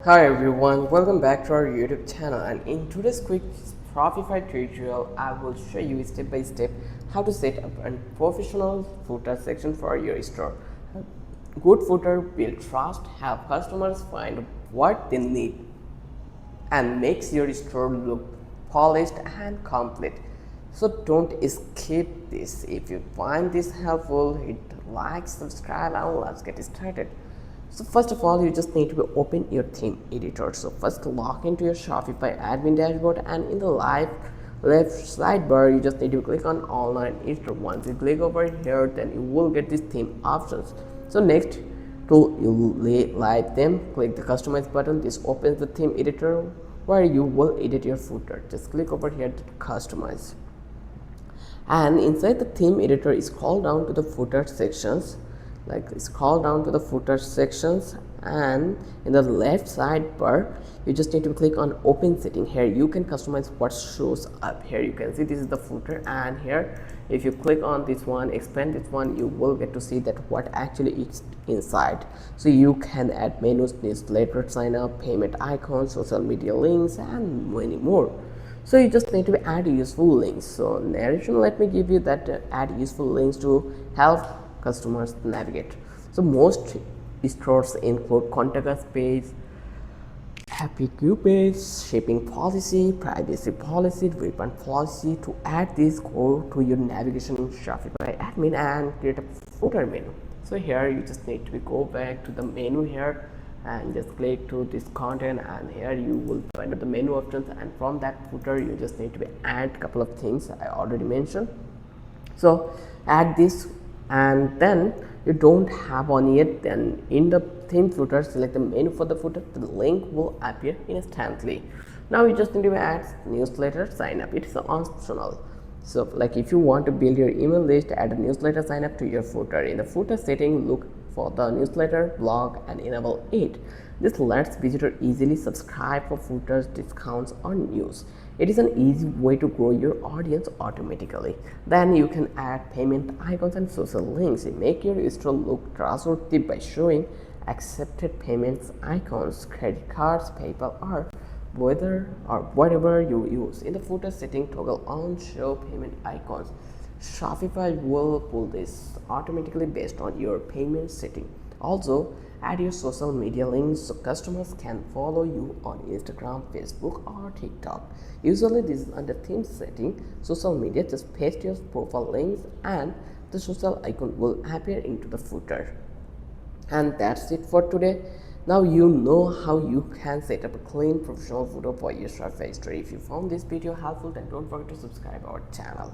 Hi everyone, welcome back to our YouTube channel, and in today's quick Shopify tutorial I will show you step by step how to set up a professional footer section for your store. Good footer build trust, help customers find what they need, and makes your store look polished and complete. So don't skip this. If you find this helpful, hit like, subscribe, and let's get started. So first of all, you just need to open your theme editor. So first log into your Shopify admin dashboard, and in the left sidebar you just need to click on online install. Once you click over here, then you will get these theme options. So next to you light them, click the customize button. This opens the theme editor where you will edit your footer. Just click over here to customize, and inside the theme editor scroll down to the footer sections, and in the left sidebar you just need to click on open setting. Here you can customize what shows up. Here you can see this is the footer, and here if you click on this one, expand this one, you will get to see that what actually is inside. So you can add menus, newsletter sign up, payment icons, social media links, and many more. So you just need to add useful links. So narration, let me give you that add useful links to help customers navigate. So most stores include contact us page, FAQ page, shipping policy, privacy policy, refund policy. To add this, go to your navigation Shopify admin and create a footer menu. So here you just need to go back to the menu here and just click to this content, and here you will find the menu options, and from that footer you just need to add a couple of things I already mentioned. So add this, and then you don't have on yet, then in the theme footer select the menu for the footer. The link will appear instantly. Now you just need to add newsletter sign up. It's optional. So like if you want to build your email list, add a newsletter sign up to your footer. In the footer setting, look for the newsletter blog and enable it. This lets visitors easily subscribe for footers, discounts, or news. It is an easy way to grow your audience automatically. Then you can add payment icons and social links. Make your store look trustworthy by showing accepted payments icons, credit cards, PayPal, or whatever you use. In the footer setting, toggle on show payment icons. Shopify will pull this automatically based on your payment setting. Also, add your social media links so customers can follow you on Instagram, Facebook, or TikTok. Usually this is under theme setting. Social media, just paste your profile links and the social icon will appear into the footer. And that's it for today. Now you know how you can set up a clean professional footer for your Shopify store. If you found this video helpful, then don't forget to subscribe our channel.